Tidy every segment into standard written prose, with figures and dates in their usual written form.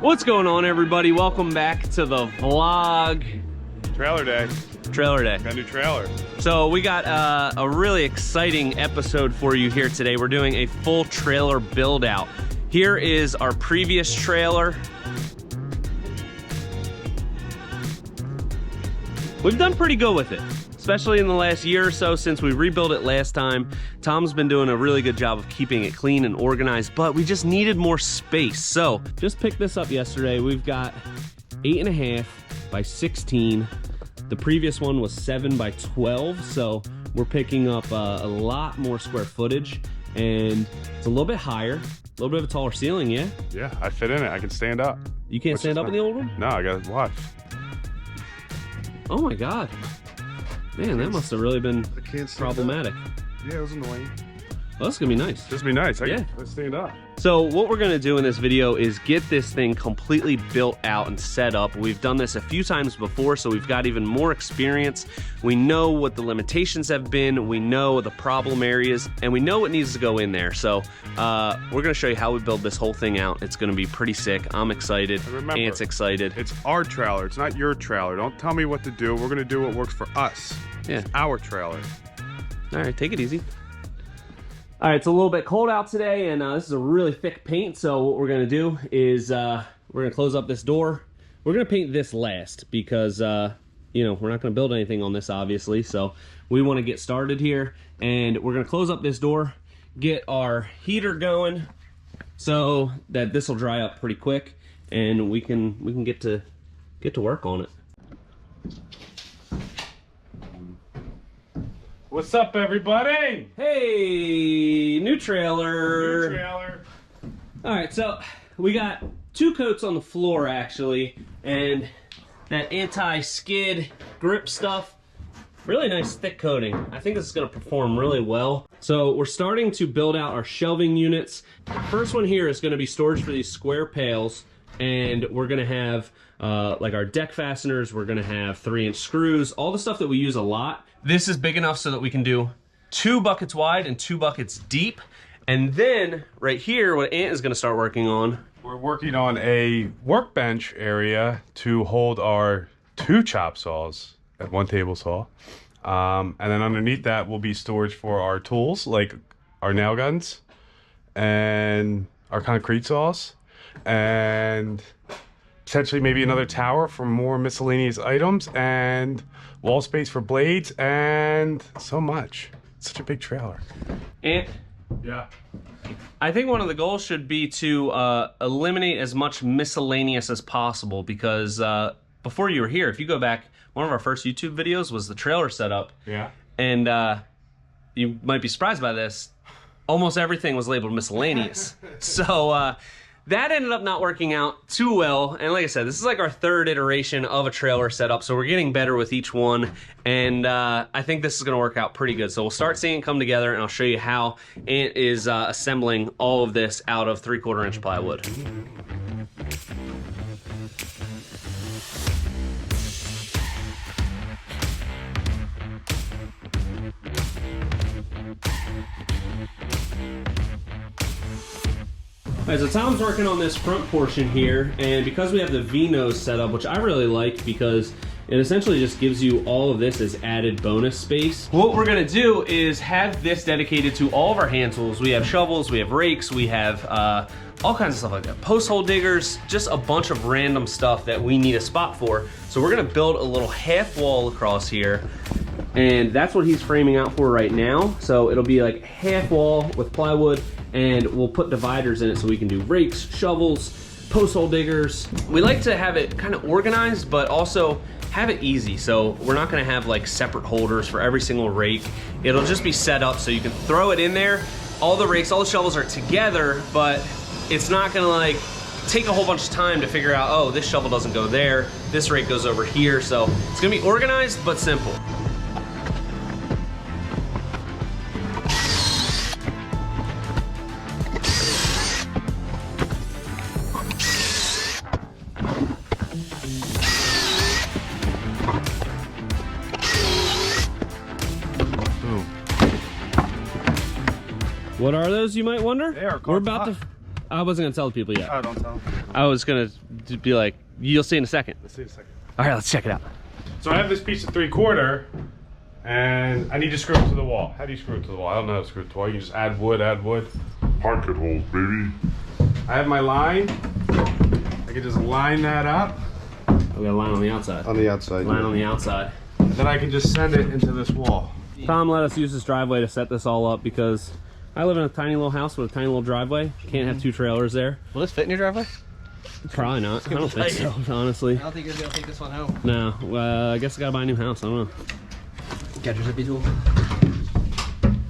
What's going on, everybody? Welcome back to the vlog. Trailer day. Trailer day. Got a new trailer. So we got a really exciting episode for you here today. We're doing a full trailer build out. Here is our previous trailer. We've done pretty good with it, especially in the last year or so since we rebuilt it last time. Tom's been doing a really good job of keeping it clean and organized, but we just needed more space. So just picked this up yesterday. We've got 8.5 by 16. The previous one was 7 by 12. So we're picking up a lot more square footage, and it's a little bit higher, a little bit of a taller ceiling, yeah? Yeah, I fit in it. I can stand up. You can't stand up in the old one? No, I gotta watch. Oh my God. Man, that must have really been problematic. Yeah, it was annoying. Well, that's gonna be nice. Just be nice. Yeah. Let's stand up. So what we're gonna do in this video is get this thing completely built out and set up. We've done this a few times before, so we've got even more experience. We know what the limitations have been, we know the problem areas, and we know what needs to go in there. So we're gonna show you how we build this whole thing out. It's gonna be pretty sick. I'm excited. Remember, Ant's excited. It's our trailer. It's not your trailer. Don't tell me what to do. We're gonna do what works for us. Yeah. It's our trailer. All right, take it easy. All right, it's a little bit cold out today, and this is a really thick paint, so what we're gonna do is we're gonna close up this door. We're gonna paint this last because, you know, we're not gonna build anything on this, obviously, so we wanna get started here, and we're gonna close up this door, get our heater going so that this will dry up pretty quick, and we can get to work on it. What's up, everybody? Hey, new trailer. New trailer. All right, so we got 2 coats on the floor actually, and that anti-skid grip stuff, really nice thick coating. I think this is gonna perform really well. So we're starting to build out our shelving units. First one here is gonna be storage for these square pails, and we're gonna have like our deck fasteners, we're gonna have 3-inch screws, all the stuff that we use a lot. This is big enough so that we can do 2 buckets wide and 2 buckets deep. And then right here, what Ant is gonna start working on. We're working on a workbench area to hold our 2 chop saws at 1 table saw. And then underneath that will be storage for our tools, like our nail guns and our concrete saws, and potentially maybe another tower for more miscellaneous items, and wall space for blades, and so much. It's such a big trailer. Ant, Yeah. I think one of the goals should be to eliminate as much miscellaneous as possible, because before you were here, if you go back, one of our first YouTube videos was the trailer setup. Yeah. And you might be surprised by this, almost everything was labeled miscellaneous. So that ended up not working out too well. And like I said, this is like our 3rd iteration of a trailer setup, so we're getting better with each one. And I think this is gonna work out pretty good. So we'll start seeing it come together, and I'll show you how Ant is assembling all of this out of 3/4 inch plywood. All right, so Tom's working on this front portion here, and because we have the V-nose set up, which I really like because it essentially just gives you all of this as added bonus space. What we're gonna do is have this dedicated to all of our hand tools. We have shovels, we have rakes, we have all kinds of stuff like that. Post hole diggers, just a bunch of random stuff that we need a spot for. So we're gonna build a little half wall across here, and that's what he's framing out for right now. So it'll be like half wall with plywood, and we'll put dividers in it so we can do rakes, shovels, post hole diggers. We like to have it kind of organized, but also have it easy. So we're not gonna have like separate holders for every single rake. It'll just be set up so you can throw it in there. All the rakes, all the shovels are together, but it's not gonna like take a whole bunch of time to figure out, oh, this shovel doesn't go there, this rake goes over here. So it's gonna be organized, but simple. What are those, you might wonder? They are We're about to I wasn't gonna tell the people yet. Oh, don't tell them. I was gonna be like, you'll see in a second. Let's see in a second. All right, let's check it out. So I have this piece of 3/4, and I need to screw it to the wall. How do you screw it to the wall? I don't know how to screw it to the wall. You can just add wood. Pocket holes, baby. I have my line. I can just line that up. We got a line on the outside. On the outside. Line on the outside. And then I can just send it into this wall. Tom let us use this driveway to set this all up because I live in a tiny little house with a tiny little driveway. Can't have 2 trailers there. Will this fit in your driveway? Probably not. I don't think so, honestly. I don't think you're gonna take this one home. No. I guess I gotta buy a new house. I don't know. Got your zippy tool?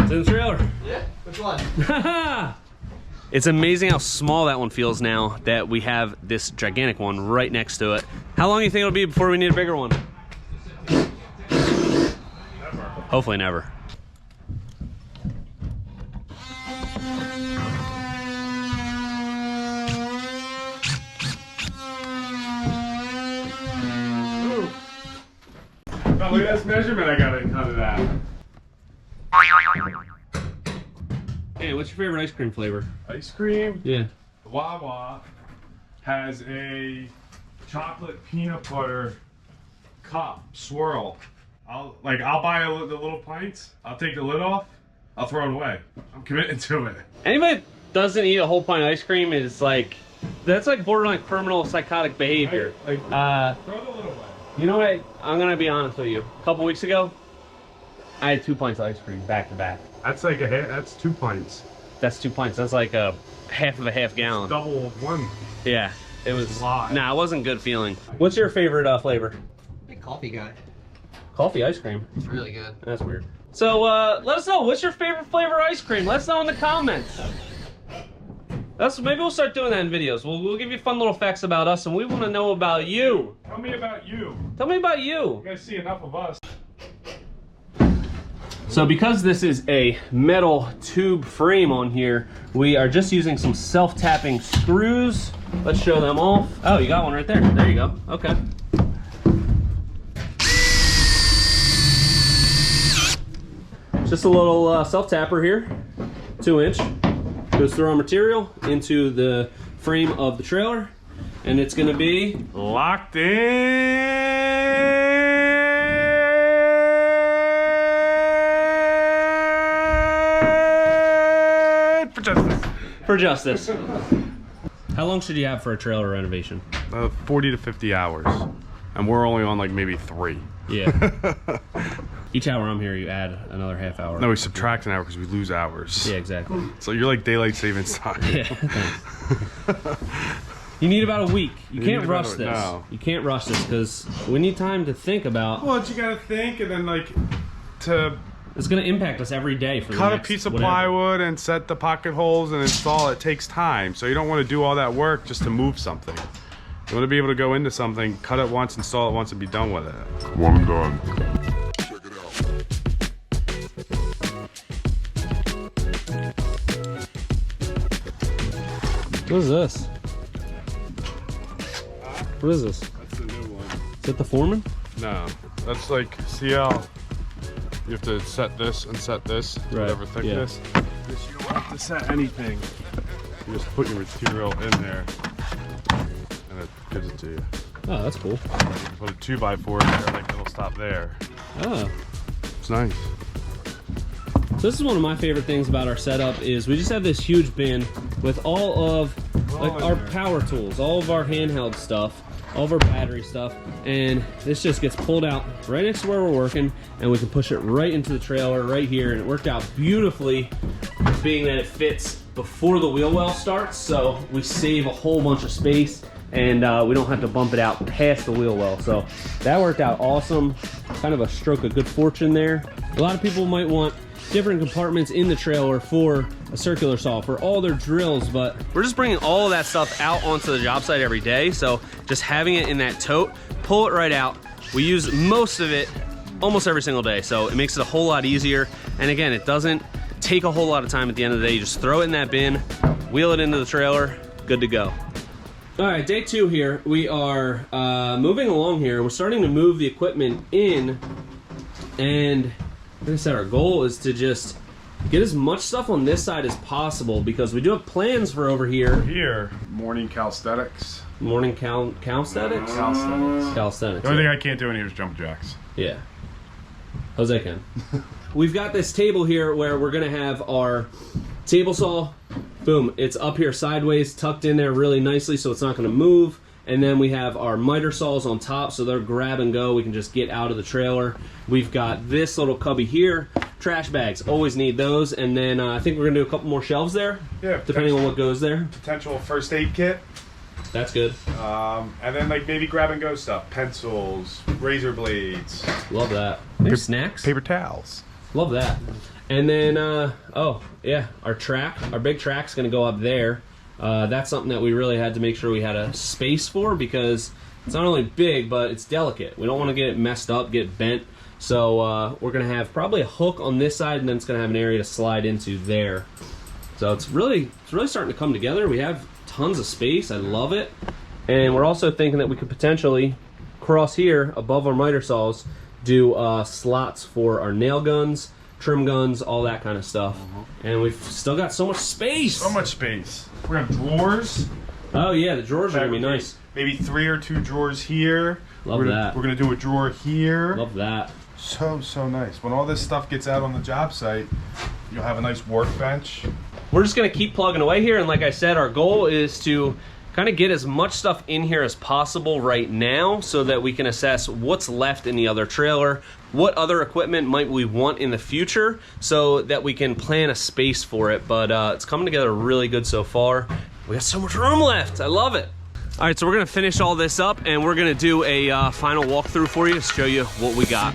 It's in the trailer. Yeah. Which one? It's amazing how small that one feels now that we have this gigantic one right next to it. How long do you think it'll be before we need a bigger one? Never. Hopefully never. Oh, look at this measurement I got out of that. Hey, what's your favorite ice cream flavor? Ice cream. Yeah. Wawa has a chocolate peanut butter cup swirl. I'll buy the little pints. I'll take the lid off. I'll throw it away. I'm committing to it. Anybody that doesn't eat a whole pint of ice cream is like, that's like borderline criminal psychotic behavior. Throw the lid away. You know what? I'm gonna be honest with you. A couple weeks ago, I had 2 pints of ice cream back to back. That's like that's 2 pints. That's 2 pints. That's like a half of a half gallon. Double of one. Yeah, it was. Lot. Nah, it wasn't good feeling. What's your favorite flavor? Big coffee guy. Coffee ice cream. It's really good. That's weird. So let us know. What's your favorite flavor ice cream? Let us know in the comments. Maybe we'll start doing that in videos. We'll give you fun little facts about us, and we want to know about you. Tell me about you. Tell me about you. You guys see enough of us. So because this is a metal tube frame on here, we are just using some self-tapping screws. Let's show them off. Oh, you got one right there. There you go. Okay. Just a little self-tapper here, 2-inch. Goes through our material into the frame of the trailer, and it's gonna be Locked in for justice. for justice. How long should you have for a trailer renovation? 40 to 50 hours. And we're only on like maybe 3. Yeah. Each hour I'm here, you add another half hour. No, we subtract an hour because we lose hours. Yeah, exactly. So you're like daylight savings time. Yeah, thanks. You need about a week. You can't rush this. No. You can't rush this because we need time to think about. Well, you gotta think, and then like to It's going to impact us every day for the cut a next piece of whatever. plywood and set the pocket holes and install it takes time. So you don't want to do all that work just to move something. You want to be able to go into something, cut it once, install it once, and be done with it. One and done. Check it out. What is this? What is this? That's the new one. Is it the Foreman? No, that's like, see how you have to set this and set this, to Right, whatever thickness. This you don't have to set anything. You just put your material in there, and it gives it to you. Oh, that's cool. You can put a 2x4 in there, like it'll stop there. Oh. It's nice. So this is one of my favorite things about our setup is we just have this huge bin with all of like in our there. power tools, all of our handheld stuff, all of our battery stuff, and this just gets pulled out right next to where we're working, and we can push it right into the trailer right here, and it worked out beautifully, being that it fits before the wheel well starts, so we save a whole bunch of space, and we don't have to bump it out past the wheel well. So that worked out awesome. Kind of a stroke of good fortune there. A lot of people might want different compartments in the trailer for a circular saw for all their drills, but we're just bringing all of that stuff out onto the job site every day, so just having it in that tote, pull it right out. We use most of it almost every single day, so it makes it a whole lot easier, and again, it doesn't take a whole lot of time at the end of the day. You just throw it in that bin, wheel it into the trailer, good to go. All right, day 2 here. We are moving along here. We're starting to move the equipment in, and like I said, our goal is to just Get as much stuff on this side as possible because we do have plans for over here. Here, morning calisthenics. Morning calisthenics? Calisthenics. The only thing I can't do in here is jump jacks. Yeah. Jose can. We've got this table here where we're gonna have our table saw. Boom, it's up here sideways, tucked in there really nicely so it's not gonna move. And then we have our miter saws on top, so they're grab and go. We can just get out of the trailer. We've got this little cubby here. Trash bags, always need those. And then I think we're gonna do a couple more shelves there. Yeah. Depending on what goes there. Potential first aid kit. That's good. And then like maybe grab and go stuff. Pencils, razor blades. Love that. Maybe snacks. Paper towels. Love that. And then, oh, yeah, our big track's gonna go up there. That's something that we really had to make sure we had a space for because it's not only big, but it's delicate. We don't want to get it messed up, get bent. So we're gonna have probably a hook on this side, and then it's gonna have an area to slide into there. So it's really starting to come together. We have tons of space. I love it. And we're also thinking that we could potentially cross here above our miter saws, do slots for our nail guns, trim guns, all that kind of stuff. And we've still got so much space. So much space. We're gonna have drawers. Oh yeah, the drawers are gonna be nice. Maybe 3 or 2 drawers here. Love that. We're gonna do a drawer here. Love that. So nice. When all this stuff gets out on the job site, you'll have a nice workbench. We're just gonna keep plugging away here, and like I said, our goal is to kind of get as much stuff in here as possible right now so that we can assess what's left in the other trailer, what other equipment might we want in the future so that we can plan a space for it. But it's coming together really good so far. We got so much room left. I love it. All right, so we're gonna finish all this up and we're gonna do a final walkthrough for you to show you what we got.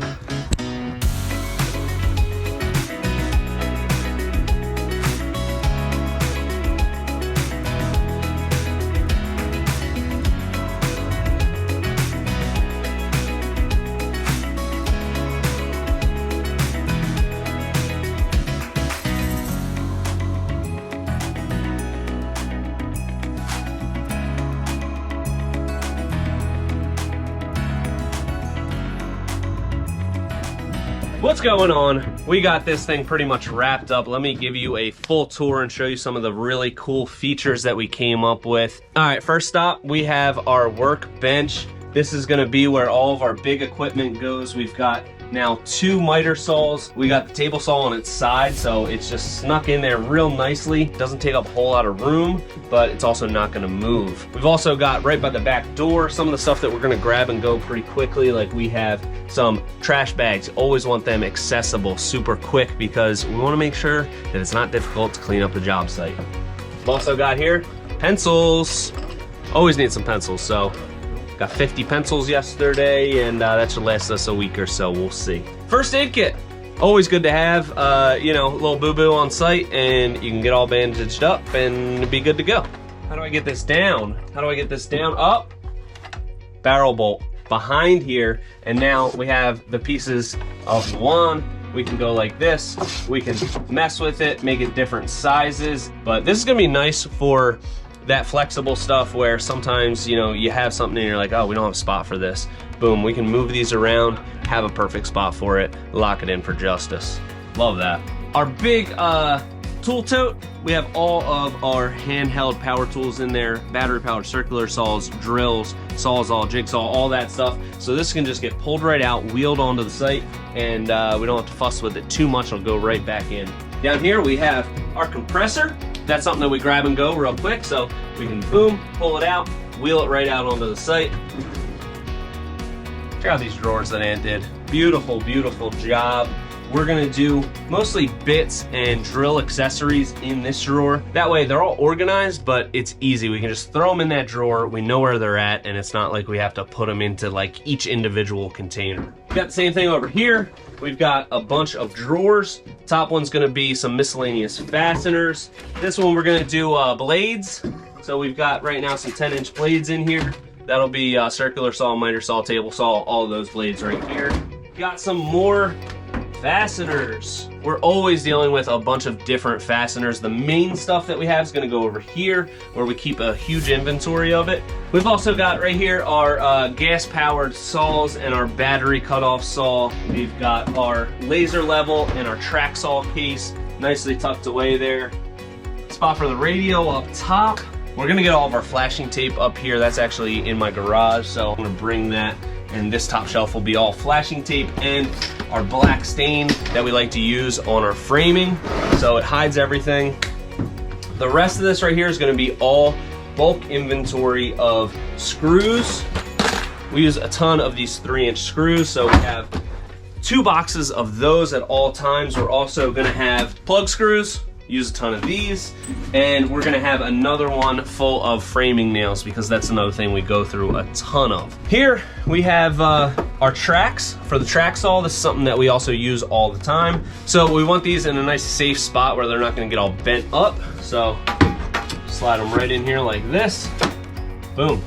What's going on? We got this thing pretty much wrapped up. Let me give you a full tour and show you some of the really cool features that we came up with. All right, first stop, we have our workbench. This is gonna be where all of our big equipment goes. We've got now 2 miter saws. We got the table saw on its side, so it's just snuck in there real nicely. Doesn't take up a whole lot of room, but it's also not gonna move. We've also got right by the back door some of the stuff that we're gonna grab and go pretty quickly. Like we have some trash bags. Always want them accessible, super quick, because we wanna make sure that it's not difficult to clean up the job site. We've also got here pencils. Always need some pencils, so got 50 pencils yesterday, and that should last us a week or so. We'll see. First aid kit. Always good to have, you know, a little boo-boo on site, and you can get all bandaged up and be good to go. How do I get this down? How do I get this down? Up. Barrel bolt behind here, and now we have the pieces of the wand. We can go like this. We can mess with it, make it different sizes, but this is gonna be nice for that flexible stuff where sometimes, you know, you have something and you're like, oh, we don't have a spot for this. Boom, we can move these around, have a perfect spot for it, lock it in for justice. Love that. Our big tool tote, we have all of our handheld power tools in there, battery powered circular saws, drills, sawzall, jigsaw, all that stuff. So this can just get pulled right out, wheeled onto the site, and we don't have to fuss with it too much. It'll go right back in. Down here we have our compressor. That's something that we grab and go real quick, so we can boom, pull it out, wheel it right out onto the site. Check out these drawers that Ant did. Beautiful, beautiful job. We're gonna do mostly bits and drill accessories in this drawer. That way they're all organized, but it's easy. We can just throw them in that drawer. We know where they're at, and it's not like we have to put them into like each individual container. We've got the same thing over here. We've got a bunch of drawers. Top one's gonna be some miscellaneous fasteners. This one we're gonna do blades. So we've got right now some 10-inch blades in here. That'll be circular saw, miter saw, table saw, all of those blades right here. Got some more fasteners. We're always dealing with a bunch of different fasteners. The main stuff that we have is gonna go over here where we keep a huge inventory of it. We've also got right here our gas powered saws and our battery cutoff saw. We've got our laser level and our track saw case. nicely tucked away there. Spot for the radio up top. We're gonna get all of our flashing tape up here. That's actually in my garage, so I'm gonna bring that, and this top shelf will be all flashing tape and our black stain that we like to use on our framing, so it hides everything. The rest of this right here is gonna be all bulk inventory of screws. We use a ton of these 3-inch screws, so we have 2 boxes of those at all times. We're also gonna have plug screws, use a ton of these, and we're gonna have another one full of framing nails because that's another thing we go through a ton of. Here we have our tracks for the track saw. This is something that we also use all the time. So we want these in a nice safe spot where they're not gonna get all bent up. So slide them right in here like this. Boom,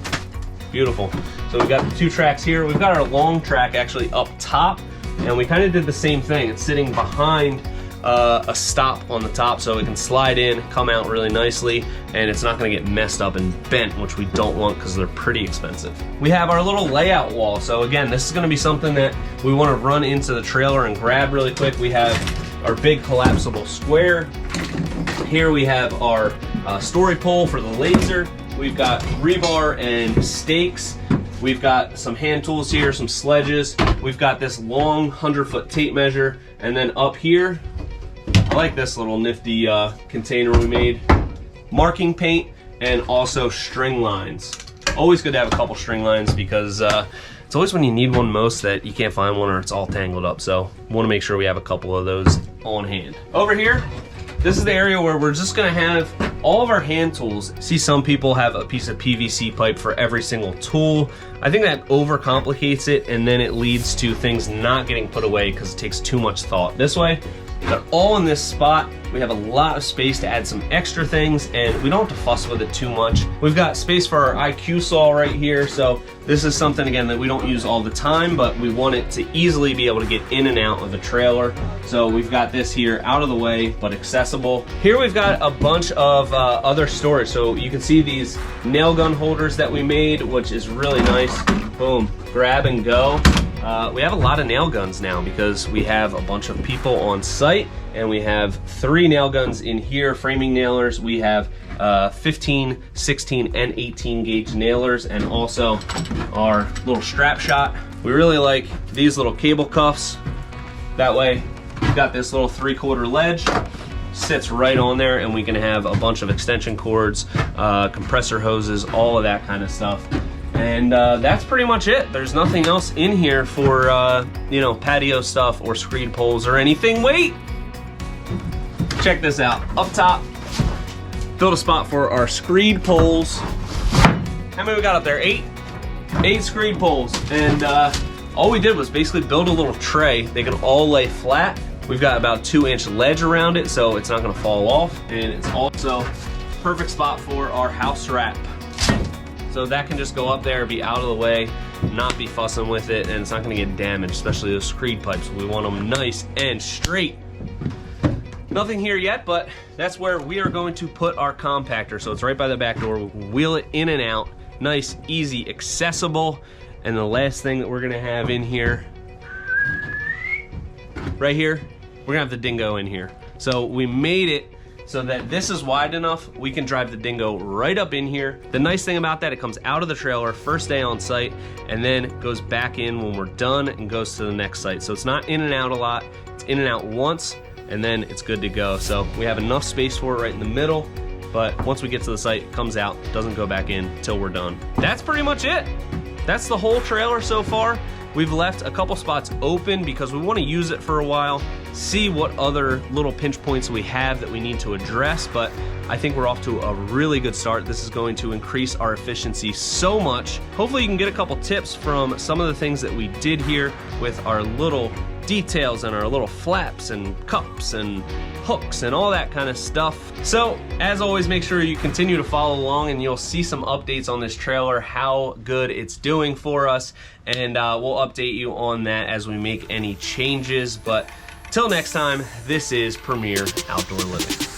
beautiful. So we've got the 2 tracks here. We've got our long track actually up top, and we kind of did the same thing. It's sitting behind a stop on the top, so it can slide in, come out really nicely, and it's not gonna get messed up and bent, which we don't want because they're pretty expensive. We have our little layout wall. So again, this is gonna be something that we wanna run into the trailer and grab really quick. We have our big collapsible square. Here we have our story pole for the laser. We've got rebar and stakes. We've got some hand tools here, some sledges. We've got this long 100-foot tape measure. And then up here, I like this little nifty container we made. Marking paint and also string lines. Always good to have a couple string lines because it's always when you need one most that you can't find one or it's all tangled up. So want to make sure we have a couple of those on hand. Over here, this is the area where we're just gonna have all of our hand tools. See, some people have a piece of PVC pipe for every single tool. I think that overcomplicates it, and then it leads to things not getting put away because it takes too much thought. This way, they're all in this spot. We have a lot of space to add some extra things, and we don't have to fuss with it too much. We've got space for our IQ saw right here, so this is something, again, that we don't use all the time, but we want it to easily be able to get in and out of the trailer. So we've got this here out of the way, but accessible. Here we've got a bunch of other storage. So you can see these nail gun holders that we made, which is really nice. Boom, grab and go. We have a lot of nail guns now because we have a bunch of people on site, and we have 3 nail guns in here, framing nailers. We have 15, 16, and 18 gauge nailers, and also our little strap shot. We really like these little cable cuffs. That way, we've got this little 3/4 ledge, sits right on there, and we can have a bunch of extension cords, compressor hoses, all of that kind of stuff. And that's pretty much it. There's nothing else in here for, you know, patio stuff or screed poles or anything. Wait! Check this out. Up top, build a spot for our screed poles. How many we got up there? 8? 8 screed poles. And all we did was basically build a little tray. They can all lay flat. We've got about 2-inch ledge around it, so it's not gonna fall off. And it's also perfect spot for our house wrap. So that can just go up there, be out of the way, not be fussing with it, and it's not gonna get damaged, especially those screed pipes. We want them nice and straight. Nothing here yet, but that's where we are going to put our compactor. So it's right by the back door. We'll wheel it in and out. Nice, easy, accessible. And the last thing that we're gonna have in here, right here, we're gonna have the dingo in here. So we made it so that this is wide enough, we can drive the dingo right up in here. The nice thing about that, it comes out of the trailer first day on site, and then goes back in when we're done and goes to the next site. So it's not in and out a lot, it's in and out once, and then it's good to go. So we have enough space for it right in the middle, but once we get to the site, it comes out, doesn't go back in until we're done. That's pretty much it. That's the whole trailer so far. We've left a couple spots open because we want to use it for a while, see what other little pinch points we have that we need to address, but I think we're off to a really good start. This is going to increase our efficiency so much. Hopefully you can get a couple tips from some of the things that we did here with our little details and our little flaps and cups and hooks and all that kind of stuff. So as always, make sure you continue to follow along, and you'll see some updates on this trailer, how good it's doing for us, and we'll update you on that as we make any changes. But till next time, this is Premier Outdoor Living.